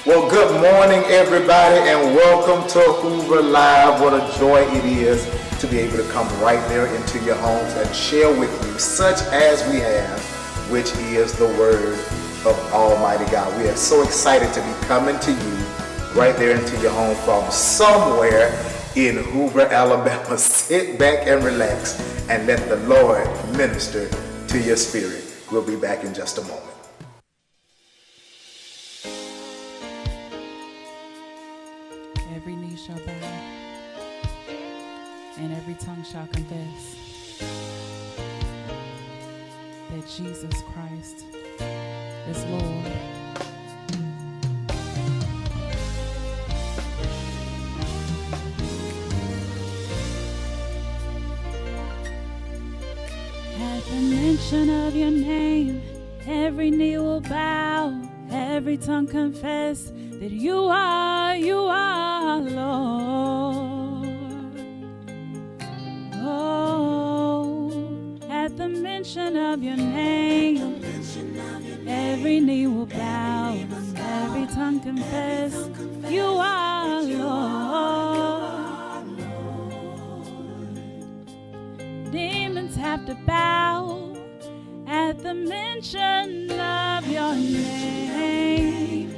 Well, good morning, everybody, and welcome to Hoover Live. What a joy it is to be able to come right there into your homes and share with you such as we have, which is the Word of Almighty God. We are so excited to be coming to you right there into your home from somewhere in Hoover, Alabama. Sit back and relax and let the Lord minister to your spirit. We'll be back in just a moment. Every knee shall bow, and every tongue shall confess that Jesus Christ is Lord. At the mention of your name, every knee will bow, every tongue confess that you are Lord. Oh, at the mention of your name, every knee will bow, every tongue confess you are Lord. Demons have to bow at the mention of your name.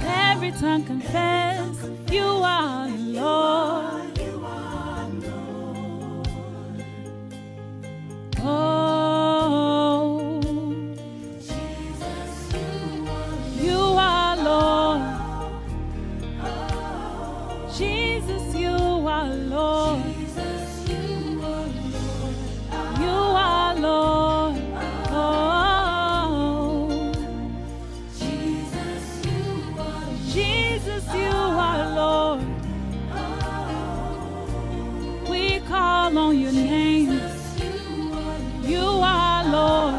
Every tongue confess you are Lord. Oh, Jesus, you are Lord. Jesus, you are Lord. You are Lord. Oh, Jesus, you are Lord. We call on your name. You are Lord.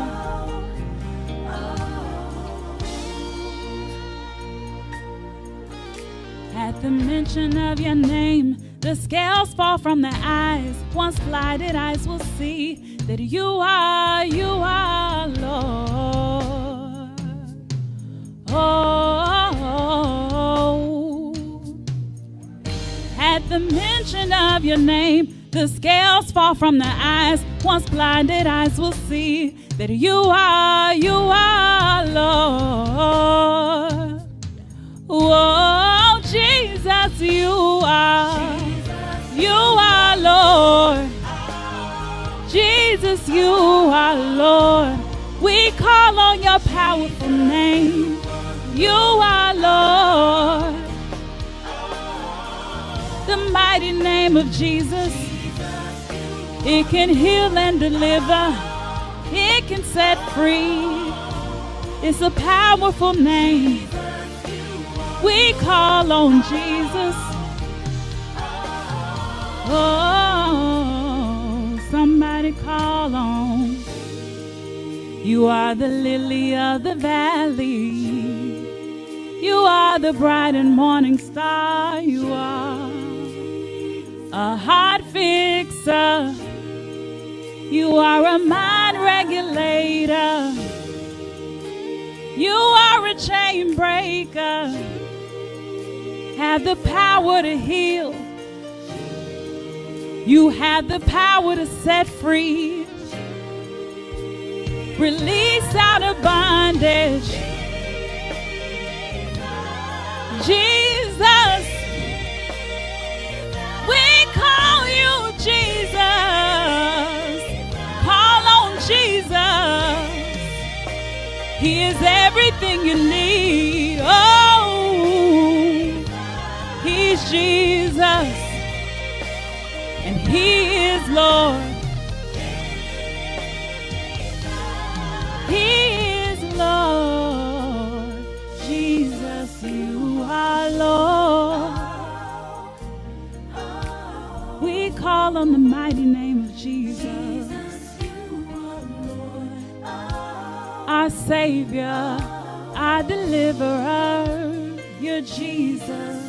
At the mention of your name, the scales fall from their eyes. Once blinded eyes will see that you are Lord. Oh, at the mention of your name, the scales fall from their eyes. Once blinded eyes will see that you are Lord. Oh, Jesus, you are Lord. Jesus, you are Lord. We call on your powerful name. You are Lord. The mighty name of Jesus. It can heal and deliver. It can set free. It's a powerful name. We call on Jesus. Oh, somebody call on. You are the lily of the valley. You are the bright and morning star. You are a heart fixer. You are a mind regulator. You are a chain breaker. Have the power to heal. You have the power to set free. Release out of bondage. Jesus, we call you Jesus. Call on Jesus. He is everything you need. Oh, he's Jesus, and he is Lord. He is Lord. Jesus, you are Lord. We call on the mighty name of Jesus. Our Savior, our Deliverer. You're Jesus.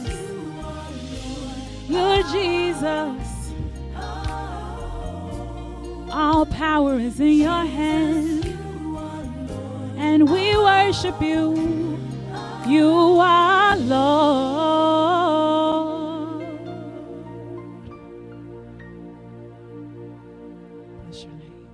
You're Jesus. All power is in your hand, and we worship you. You are Lord. Bless your name.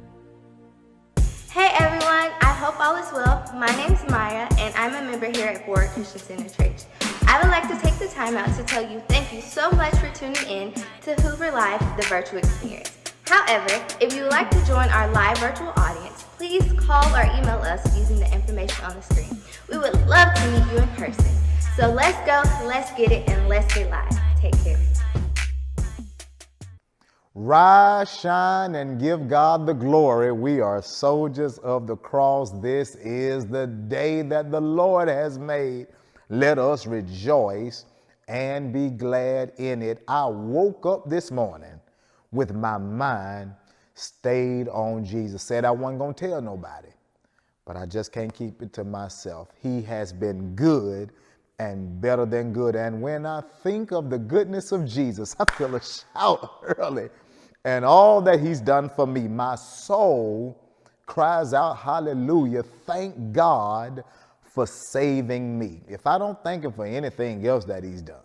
Hey everyone, I hope all is well. My name's Maya and I'm a member here at Ford Christian Center Church. I would like to take the time out to tell you thank you so much for tuning in to Hoover Live, the virtual experience. However, if you would like to join our live virtual audience, please call or email us using the information on the screen. We would love to meet you in person. So let's go, let's get it, and let's get live. Take care. Rise, shine, and give God the glory. We are soldiers of the cross. This is the day that the Lord has made. Let us rejoice and be glad in it. I woke up this morning with my mind stayed on Jesus. Said I wasn't going to tell nobody, but I just can't keep it to myself. He has been good and better than good. And when I think of the goodness of Jesus, I feel a shout early. And all that he's done for me, my soul cries out, hallelujah, thank God for saving me. If I don't thank him for anything else that he's done,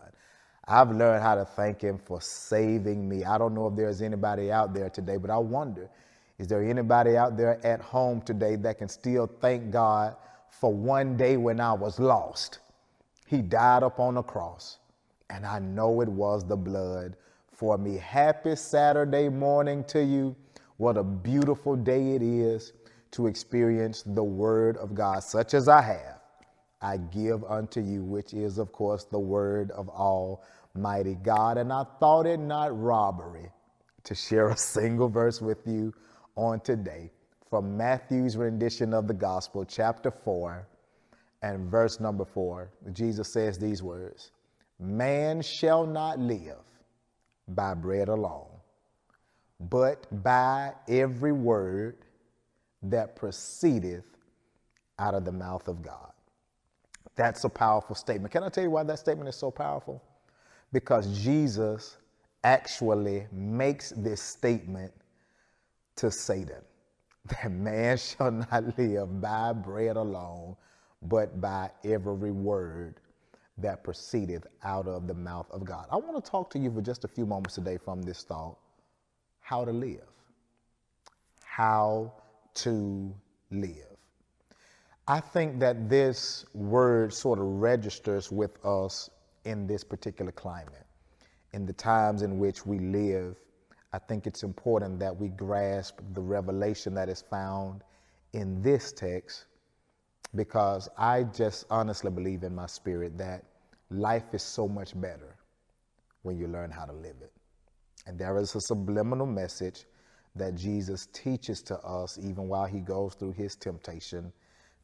I've learned how to thank him for saving me. I don't know if there's anybody out there today, but I wonder, is there anybody out there at home today that can still thank God for one day when I was lost? He died up on the cross, and I know it was the blood for me. Happy Saturday morning to you. What a beautiful day it is to experience the word of God, such as I have. I give unto you, which is, of course, the word of Almighty God. And I thought it not robbery to share a single verse with you on today from Matthew's rendition of the gospel, chapter 4 and verse number 4. Jesus says these words, "Man shall not live by bread alone, but by every word that proceedeth out of the mouth of God." That's a powerful statement. Can I tell you why that statement is so powerful? Because Jesus actually makes this statement to Satan, that man shall not live by bread alone, but by every word that proceedeth out of the mouth of God. I want to talk to you for just a few moments today from this thought, how to live. How to live. I think that this word sort of registers with us in this particular climate. In the times in which we live, I think it's important that we grasp the revelation that is found in this text, because I just honestly believe in my spirit that life is so much better when you learn how to live it. And there is a subliminal message that Jesus teaches to us even while he goes through his temptation.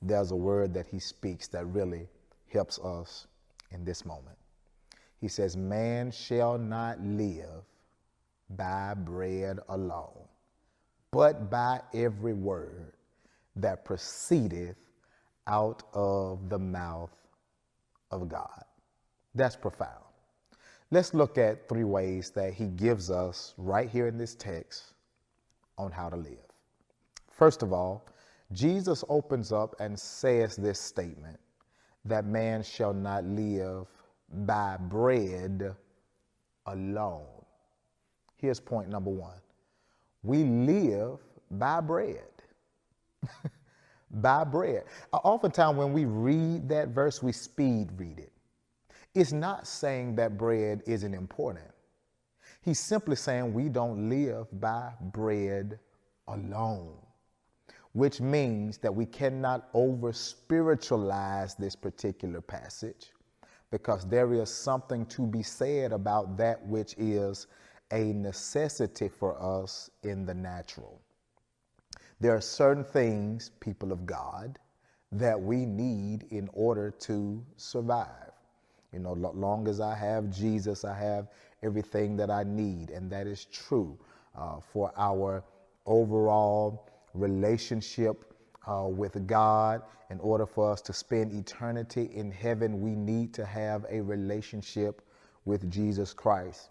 There's a word that he speaks that really helps us in this moment. He says, "Man shall not live by bread alone, but by every word that proceedeth out of the mouth of God." That's profound. Let's look at 3 ways that he gives us right here in this text on how to live. First of all, Jesus opens up and says this statement, that man shall not live by bread alone. Here's point number 1. We live by bread. By bread. Oftentimes when we read that verse, we speed read it. It's not saying that bread isn't important. He's simply saying we don't live by bread alone, which means that we cannot over-spiritualize this particular passage, because there is something to be said about that which is a necessity for us in the natural. There are certain things, people of God, that we need in order to survive. You know, long as I have Jesus, I have everything that I need. And that is true for our overall relationship with God. In order for us to spend eternity in heaven, we need to have a relationship with Jesus Christ.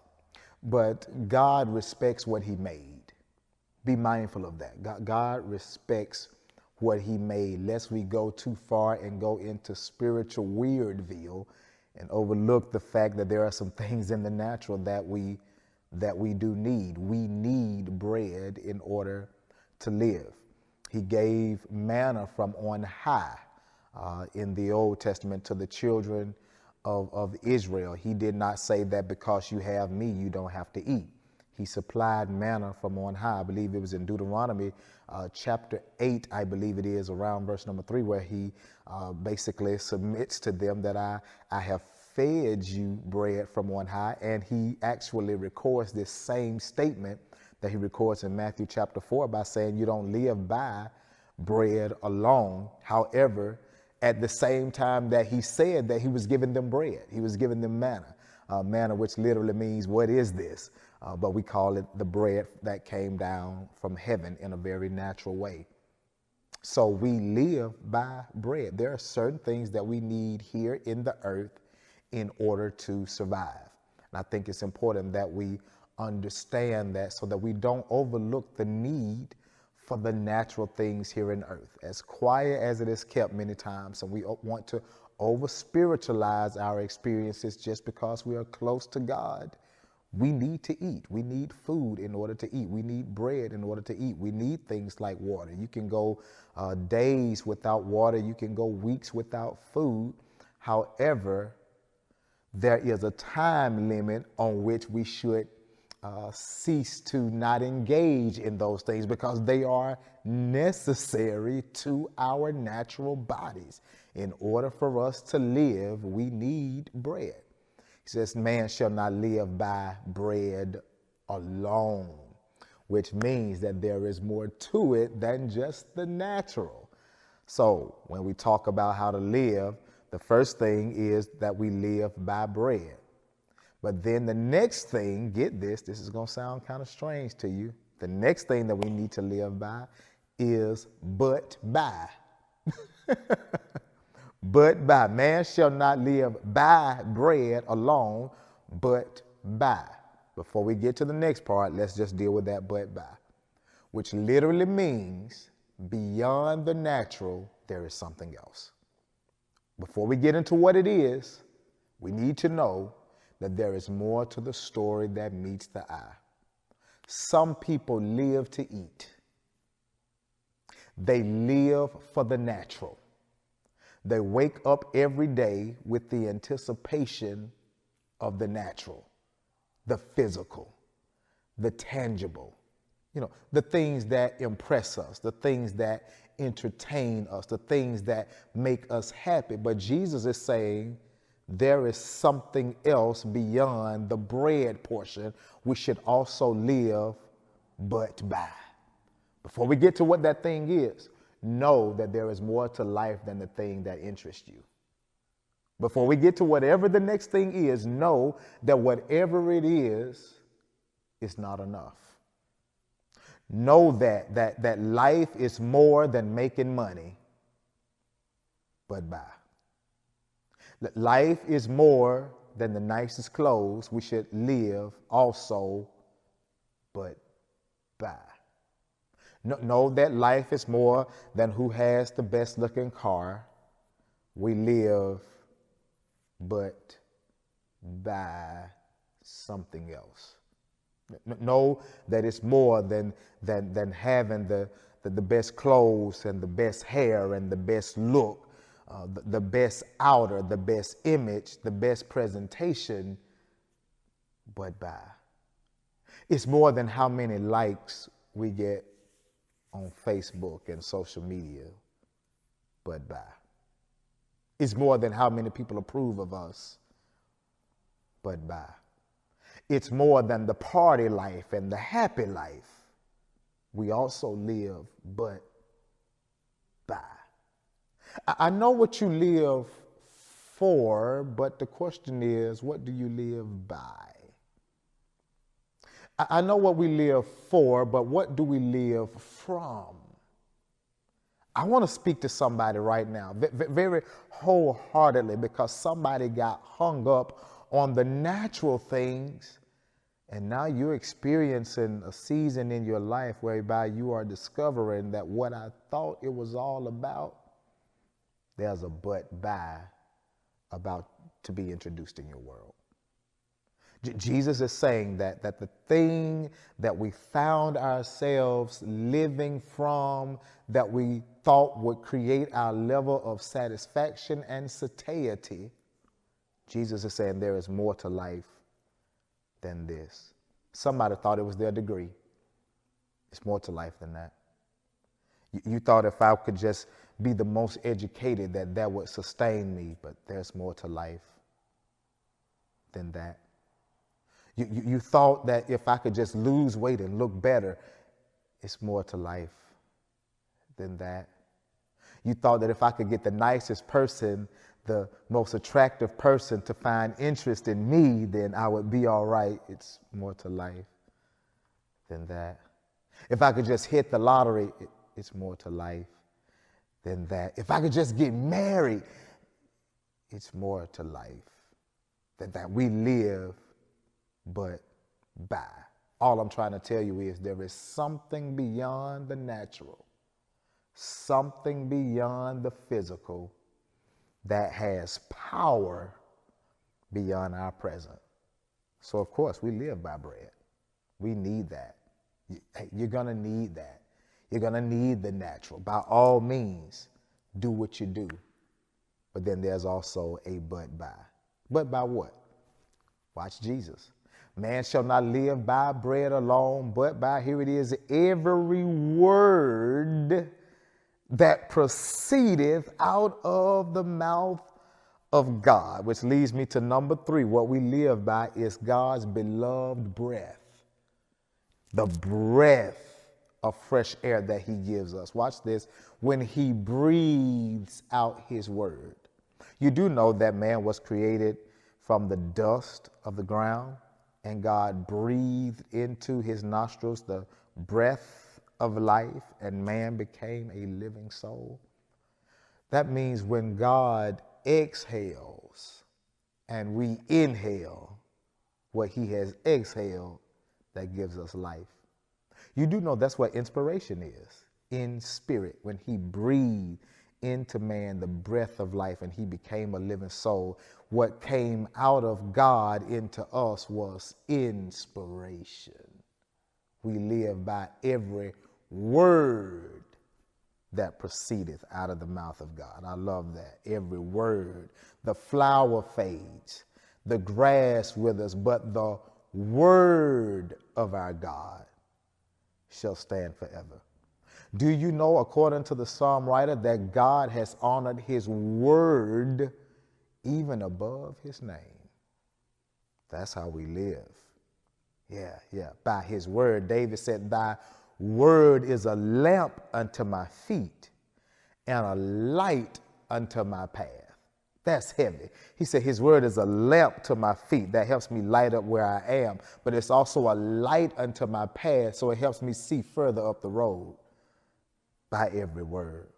But God respects what he made. Be mindful of that. God respects what he made, lest we go too far and go into spiritual weirdville and overlook the fact that there are some things in the natural that we do need. We need bread in order to live. He gave manna from on high in the Old Testament to the children of Israel. He did not say that because you have me, you don't have to eat. He supplied manna from on high. I believe it was in Deuteronomy chapter 8, I believe it is, around verse number 3, where he basically submits to them that I have fed you bread from on high. And he actually records this same statement that he records in Matthew chapter 4 by saying you don't live by bread alone. However, at the same time that he said that, he was giving them bread. He was giving them manna. Manna, which literally means, what is this? But we call it the bread that came down from heaven in a very natural way. So we live by bread. There are certain things that we need here in the earth in order to survive. And I think it's important that we understand that, so that we don't overlook the need for the natural things here in earth. As quiet as it is kept many times, and we want to over spiritualize our experiences just because we are close to God, we need to eat. We need food in order to eat. We need bread in order to eat. We need things like water. You can go days without water. You can go weeks without food. However, there is a time limit on which we should cease to not engage in those things, because they are necessary to our natural bodies. In order for us to live, we need bread. He says, man shall not live by bread alone, which means that there is more to it than just the natural. So when we talk about how to live, the first thing is that we live by bread. But then the next thing, get this, this is going to sound kind of strange to you. The next thing that we need to live by is but by. But by. Man shall not live by bread alone, but by. Before we get to the next part, let's just deal with that but by, which literally means beyond the natural, there is something else. Before we get into what it is, we need to know that there is more to the story that meets the eye. Some people live to eat. They live for the natural. They wake up every day with the anticipation of the natural, the physical, the tangible, the things that impress us, the things that entertain us, the things that make us happy. But Jesus is saying there is something else beyond the bread portion we should also live but by. Before we get to what that thing is, know that there is more to life than the thing that interests you. Before we get to whatever the next thing is, know that whatever it is not enough. Know that life is more than making money, but by. That life is more than the nicest clothes we should live also, but by. Know that life is more than who has the best looking car. We live but by something else. Know that it's more than having the best clothes and the best hair and the best look, the best outer, the best image, the best presentation, but by. It's more than how many likes we get on Facebook and social media, but by. It's more than how many people approve of us, but by. It's more than the party life and the happy life we also live, but by. I know what you live for, but the question is, what do you live by? I know what we live for, but what do we live from? I want to speak to somebody right now, very wholeheartedly, because somebody got hung up on the natural things And now you're experiencing a season in your life whereby you are discovering that what I thought it was all about, there's a but by about to be introduced in your world. Jesus is saying that the thing that we found ourselves living from, that we thought would create our level of satisfaction and satiety, Jesus is saying there is more to life than this. Somebody thought it was their degree. It's more to life than that. You thought if I could just be the most educated that would sustain me, but there's more to life than that. You thought that if I could just lose weight and look better, it's more to life than that. You thought that if I could get the nicest person, the most attractive person to find interest in me, then I would be all right. It's more to life than that. If I could just hit the lottery, it's more to life than that. If I could just get married, it's more to life than that. We live but by. All I'm trying to tell you is there is something beyond the natural, something beyond the physical that has power beyond our present. So of course we live by bread. We need that. You're gonna need that. You're gonna need the natural. By all means, do what you do. But then there's also a but by. But by what? Watch Jesus. Man shall not live by bread alone, but by, here it is, every word that proceedeth out of the mouth of God, which leads me to number 3. What we live by is God's beloved breath, the breath of fresh air that he gives us. Watch this. When he breathes out his word. You do know that man was created from the dust of the ground, and God breathed into his nostrils the breath of life, and man became a living soul. That means when God exhales and we inhale what he has exhaled, that gives us life. You do know that's what inspiration is, in spirit. When he breathed into man the breath of life and he became a living soul, what came out of God into us was inspiration. We live by every word that proceedeth out of the mouth of God. I love that. Every word. The flower fades, the grass withers, but the word of our God shall stand forever. Do you know, according to the psalm writer, that God has honored his word even above his name? That's how we live. Yeah. By his word. David said, thy word is a lamp unto my feet and a light unto my path. That's heavy. He said his word is a lamp to my feet. That helps me light up where I am. But it's also a light unto my path, so it helps me see further up the road. By every word.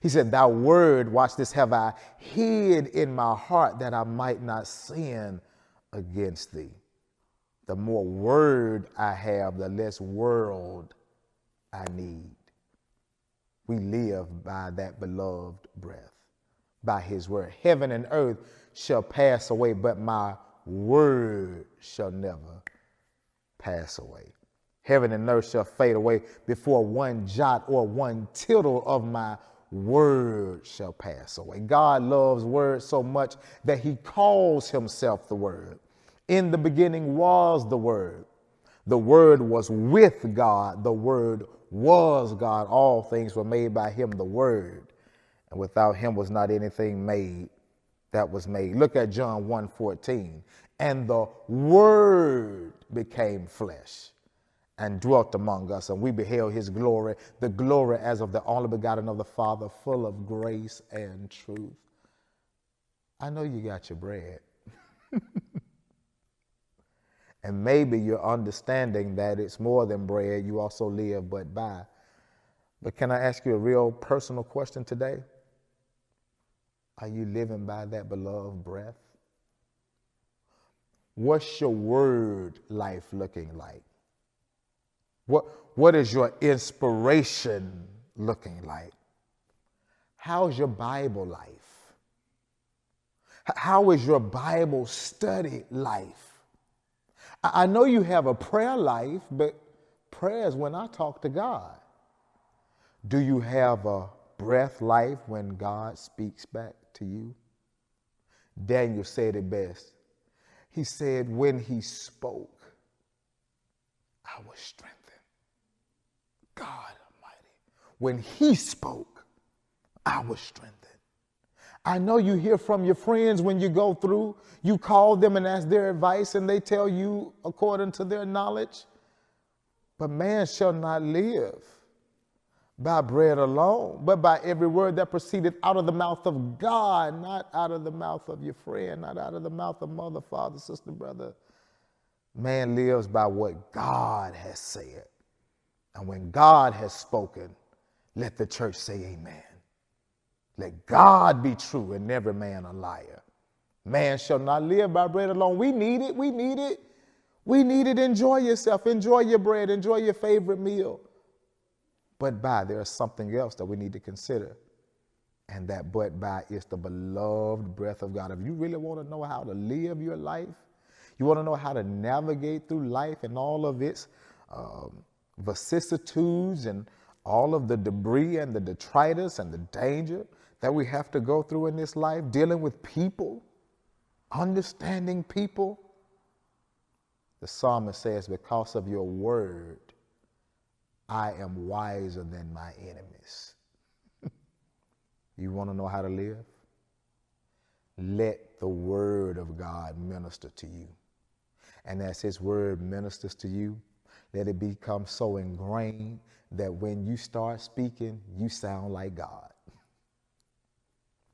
He said, thy word, watch this, have I hid in my heart that I might not sin against thee. The more word I have, the less world I need. We live by that beloved breath, by his word. Heaven and earth shall pass away, but my word shall never pass away. Heaven and earth shall fade away before one jot or one tittle of my word shall pass away. God loves words so much that he calls himself the Word. In the beginning was the Word. The Word was with God. The Word was God. All things were made by him, the Word. And without him was not anything made that was made. Look at John 1:14. And the Word became flesh and dwelt among us, and we beheld his glory, the glory as of the only begotten of the Father, full of grace and truth. I know you got your bread. And maybe you're understanding that it's more than bread, you also live but by. But can I ask you a real personal question today? Are you living by that beloved breath? What's your word life looking like? What is your inspiration looking like? How's your Bible life? How is your Bible study life? I know you have a prayer life, but prayer is when I talk to God. Do you have a breath life when God speaks back to you? Daniel said it best. He said, when he spoke, I was strengthened. God Almighty. When he spoke, I was strengthened. I know you hear from your friends when you go through. You call them and ask their advice, and they tell you according to their knowledge. But man shall not live by bread alone, but by every word that proceeded out of the mouth of God, not out of the mouth of your friend, not out of the mouth of mother, father, sister, brother. Man lives by what God has said. And when God has spoken, let the church say amen. Let God be true and every man a liar. Man shall not live by bread alone. We need it. We need it. We need it. Enjoy yourself. Enjoy your bread. Enjoy your favorite meal. But there's something else that we need to consider. And that is the beloved breath of God. If you really want to know how to live your life, you want to know how to navigate through life and all of its vicissitudes and all of the debris and the detritus and the danger that we have to go through in this life, dealing with people, understanding people. The psalmist says, because of your word, I am wiser than my enemies. You want to know how to live? Let the word of God minister to you. And as his word ministers to you, let it become so ingrained that when you start speaking, you sound like God.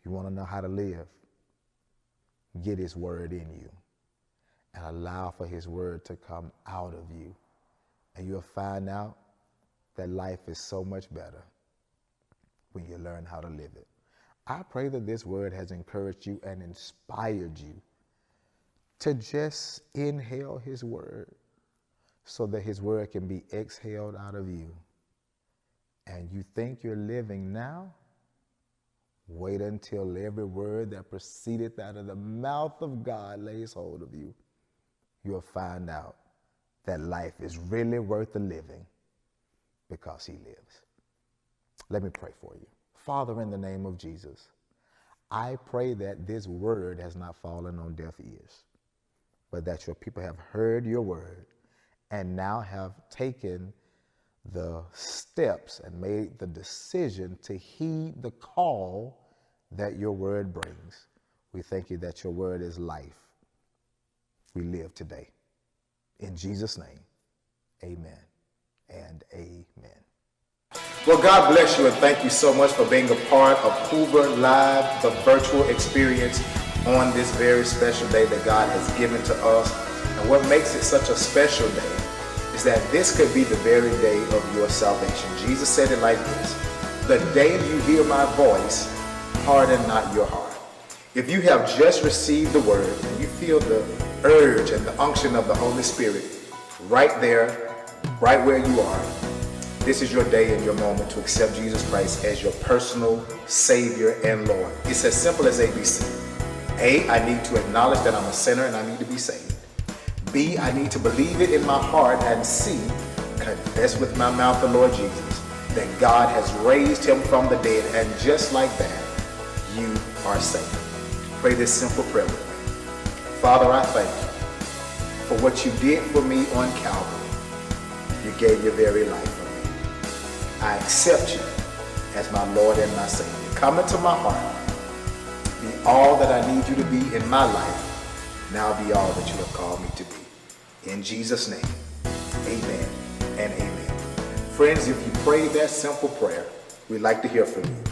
You want to know how to live? Get his word in you and allow for his word to come out of you. And you'll find out that life is so much better when you learn how to live it. I pray that this word has encouraged you and inspired you to just inhale his word so that his word can be exhaled out of you. And you think you're living now? Wait until every word that proceedeth out of the mouth of God lays hold of you. You'll find out that life is really worth the living because he lives. Let me pray for you. Father, in the name of Jesus, I pray that this word has not fallen on deaf ears, but that your people have heard your word and now have taken the steps and made the decision to heed the call that your word brings. We thank you that your word is life. We live today. In Jesus' name, amen and amen. Well, God bless you and thank you so much for being a part of Hoover Live, the virtual experience on this very special day that God has given to us. And what makes it such a special day is that this could be the very day of your salvation. Jesus said it like this: the day you hear my voice, harden not your heart. If you have just received the word and you feel the urge and the unction of the Holy Spirit right there, right where you are, this is your day and your moment to accept Jesus Christ as your personal Savior and Lord. It's as simple as ABC. A, I need to acknowledge that I'm a sinner and I need to be saved. B, I need to believe it in my heart. And C, confess with my mouth the Lord Jesus, that God has raised him from the dead. And just like that, you are saved. Pray this simple prayer with me. Father, I thank you for what you did for me on Calvary. You gave your very life for me. I accept you as my Lord and my Savior. Come into my heart. Be all that I need you to be in my life. Now be all that you have called me to be. In Jesus' name, amen and amen. Friends, if you prayed that simple prayer, we'd like to hear from you.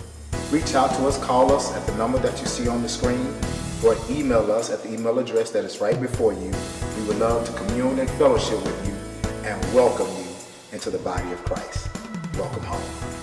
Reach out to us, call us at the number that you see on the screen, or email us at the email address that is right before you. We would love to commune and fellowship with you and welcome you into the body of Christ. Welcome home.